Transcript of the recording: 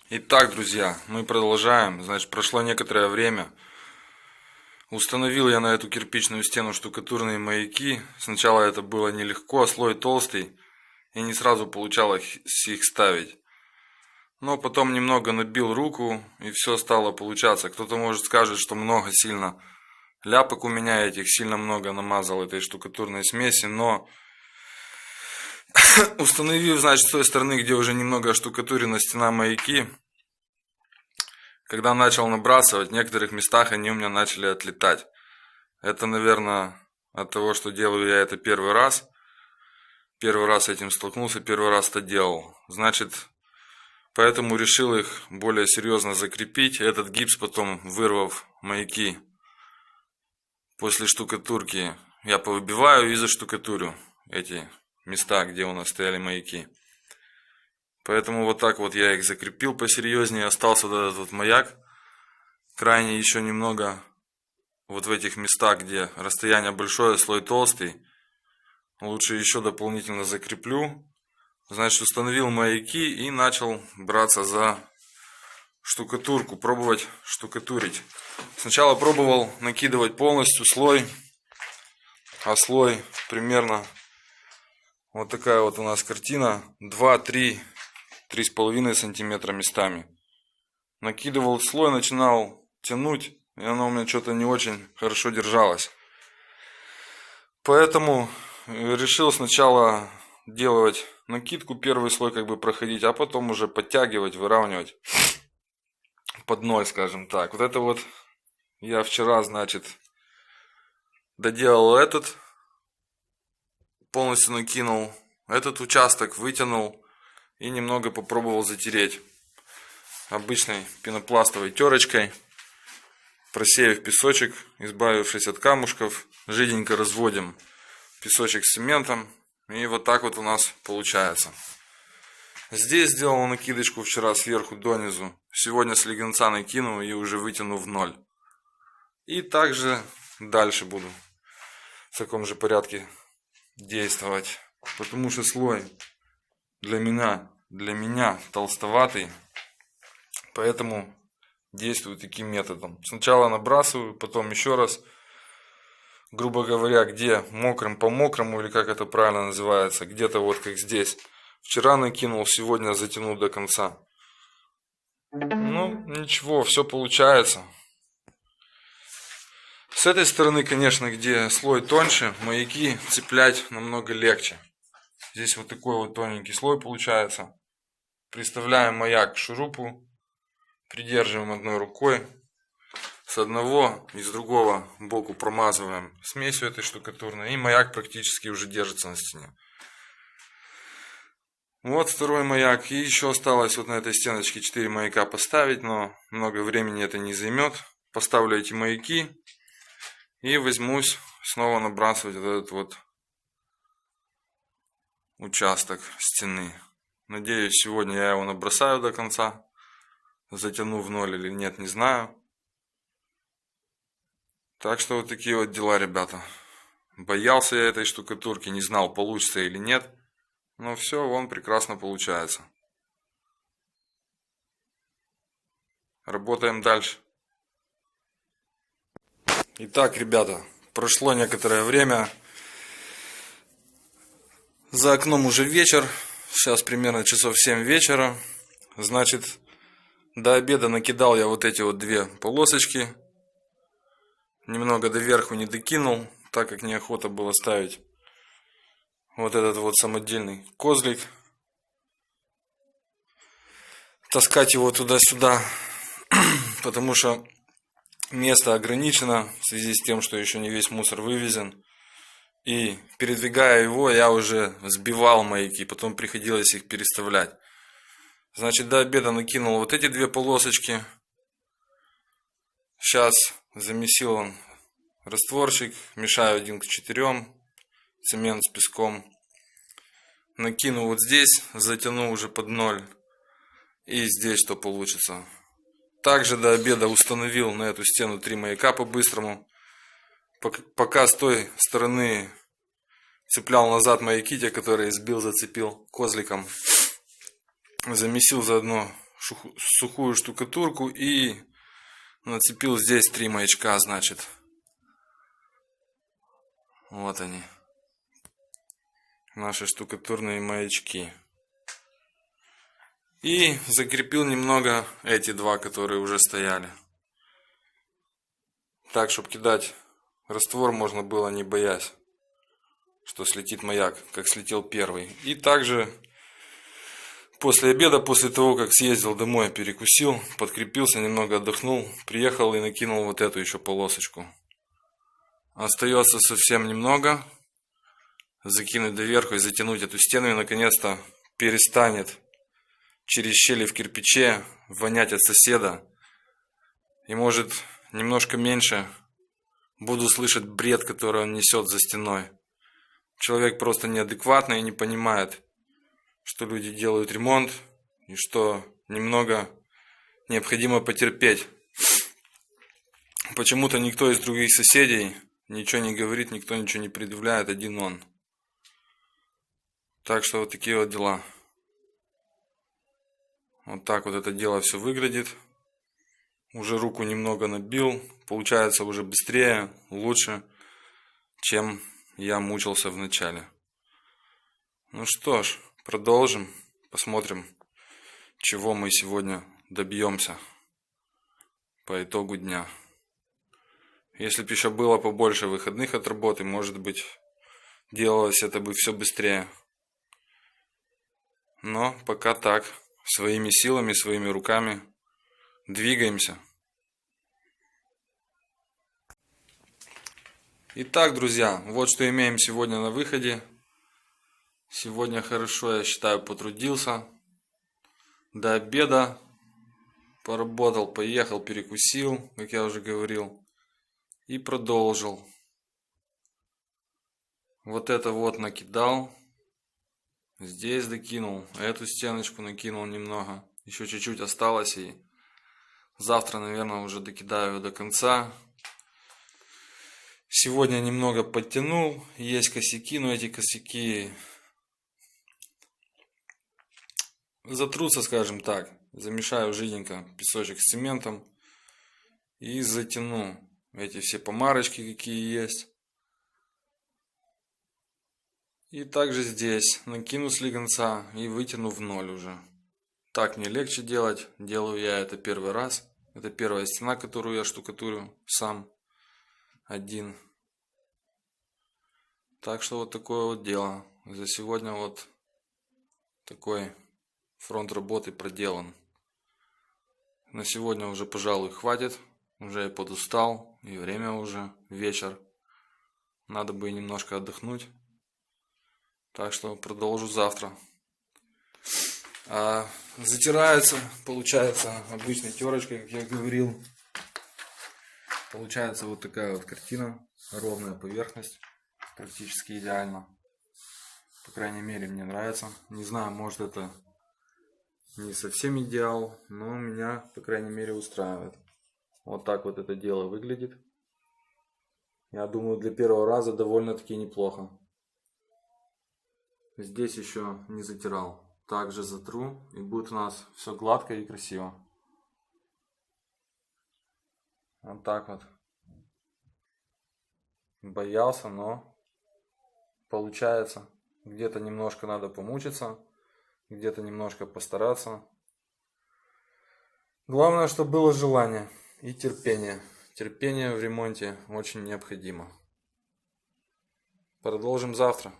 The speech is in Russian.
Итак, друзья, мы продолжаем. Значит, прошло некоторое время. Установил я на эту кирпичную стену штукатурные маяки. Сначала это было нелегко, слой толстый, и не сразу получалось их ставить. Но потом немного набил руку, и все стало получаться. Кто-то может скажет, что много сильно ляпок у меня этих, сильно много намазал этой штукатурной смеси, но установив, значит, с той стороны, где уже немного оштукатурена стена маяки, когда начал набрасывать, в некоторых местах они у меня начали отлетать. Это, наверное, от того, что делаю я это первый раз. Первый раз с этим столкнулся, первый раз это делал. Значит, поэтому решил их более серьезно закрепить. Этот гипс потом, вырвав маяки после штукатурки, я повыбиваю и заштукатурю эти места, где у нас стояли маяки. Поэтому вот так вот я их закрепил посерьезнее. Остался вот этот вот маяк. Крайне еще немного вот в этих местах, где расстояние большое, слой толстый. Лучше еще дополнительно закреплю. Значит, установил маяки и начал браться за штукатурку. Пробовать штукатурить. Сначала пробовал накидывать полностью слой. А слой примерно вот такая вот у нас картина. 2-3. 3,5 сантиметра местами. Накидывал слой, начинал тянуть, и оно у меня что-то не очень хорошо держалось. Поэтому решил сначала делать накидку, первый слой как бы проходить, а потом уже подтягивать, выравнивать под ноль, скажем так. Вот это вот я вчера, значит, доделал этот, полностью накинул, этот участок вытянул. И немного попробовал затереть обычной пенопластовой терочкой, просеяв песочек, избавившись от камушков, жиденько разводим песочек с цементом, и вот так вот у нас получается. Здесь сделал накидочку вчера сверху донизу, сегодня с легонца накину и уже вытяну в ноль. И также дальше буду в таком же порядке действовать, потому что слой для меня толстоватый, поэтому действую таким методом. Сначала набрасываю, потом еще раз, грубо говоря, где мокрым по мокрому, или как это правильно называется, где-то вот как здесь. Вчера накинул, сегодня затянул до конца. Ну, ничего, все получается. С этой стороны, конечно, где слой тоньше, маяки цеплять намного легче. Здесь вот такой вот тоненький слой получается. Приставляем маяк к шурупу, придерживаем одной рукой. С одного и с другого боку промазываем смесью этой штукатурной, и маяк практически уже держится на стене. Вот второй маяк. И еще осталось вот на этой стеночке 4 маяка поставить, но много времени это не займет. Поставлю эти маяки и возьмусь снова набрасывать вот этот вот участок стены. Надеюсь, сегодня я его набросаю до конца. Затяну в ноль или нет, не знаю. Так что вот такие вот дела, ребята. Боялся я этой штукатурки, не знал, получится или нет. Но все, вон прекрасно получается. Работаем дальше. Итак, ребята, прошло некоторое время. За окном уже вечер, сейчас примерно часов 7 вечера. Значит, до обеда накидал я вот эти вот 2 полосочки. Немного доверху не докинул, так как неохота было ставить вот этот вот самодельный козлик. Таскать его туда-сюда, потому что место ограничено в связи с тем, что еще не весь мусор вывезен. И передвигая его, я уже сбивал маяки, потом приходилось их переставлять. Значит, до обеда накинул вот эти 2 полосочки. Сейчас замесил он растворчик, мешаю 1 к 4, цемент с песком. Накину вот здесь, затяну уже под ноль. И здесь что получится. Также до обеда установил на эту стену 3 маяка по-быстрому. Пока с той стороны цеплял назад маяки, те, которые сбил, зацепил козликом. Замесил заодно сухую штукатурку и нацепил здесь 3 маячка, значит. Вот они. Наши штукатурные маячки. И закрепил немного эти 2, которые уже стояли. Так, чтобы кидать раствор можно было, не боясь, что слетит маяк, как слетел первый. И также после обеда, после того, как съездил домой, перекусил, подкрепился, немного отдохнул, приехал и накинул вот эту еще полосочку. Остается совсем немного. Закинуть доверху и затянуть эту стену, и наконец-то перестанет через щели в кирпиче вонять от соседа. И может немножко меньше буду слышать бред, который он несет за стеной. Человек просто неадекватный и не понимает, что люди делают ремонт и что немного необходимо потерпеть. Почему-то никто из других соседей ничего не говорит, никто ничего не предъявляет, один он. Так что вот такие вот дела. Вот так вот это дело все выглядит. Уже руку немного набил. Получается уже быстрее, лучше, чем я мучился в начале. Ну что ж, продолжим. Посмотрим, чего мы сегодня добьемся по итогу дня. Если бы еще было побольше выходных от работы, может быть, делалось это бы все быстрее. Но пока так, своими силами, своими руками двигаемся. Итак, друзья, вот что имеем сегодня на выходе. Сегодня хорошо, я считаю, потрудился. До обеда поработал, поехал, перекусил, как я уже говорил. И продолжил. Вот это вот накидал. Здесь докинул, эту стеночку накинул немного, еще чуть-чуть осталось, и завтра, наверное, уже докидаю до конца. Сегодня немного подтянул, есть косяки, но эти косяки затрутся, скажем так. Замешаю жиденько песочек с цементом и затяну эти все помарочки, какие есть. И также здесь накину слегонца и вытяну в ноль уже. Так мне легче делать. Делаю я это первый раз. Это первая стена, которую я штукатурю сам один. Так что вот такое вот дело. За сегодня вот такой фронт работы проделан. На сегодня уже, пожалуй, хватит. Уже я подустал. И время уже вечер. Надо бы немножко отдохнуть. Так что продолжу завтра. Затирается, получается, обычной терочкой, как я говорил. Получается вот такая вот картина. Ровная поверхность. Практически идеально. По крайней мере, мне нравится. Не знаю, может, это не совсем идеал, но меня, по крайней мере, устраивает. Вот так вот это дело выглядит. Я думаю, для первого раза довольно-таки неплохо. Здесь еще не затирал. Также затру, и будет у нас все гладко и красиво. Вот так вот. Боялся, но получается. Где-то немножко надо помучиться, где-то немножко постараться. Главное, чтобы было желание и терпение. Терпение в ремонте очень необходимо. Продолжим завтра.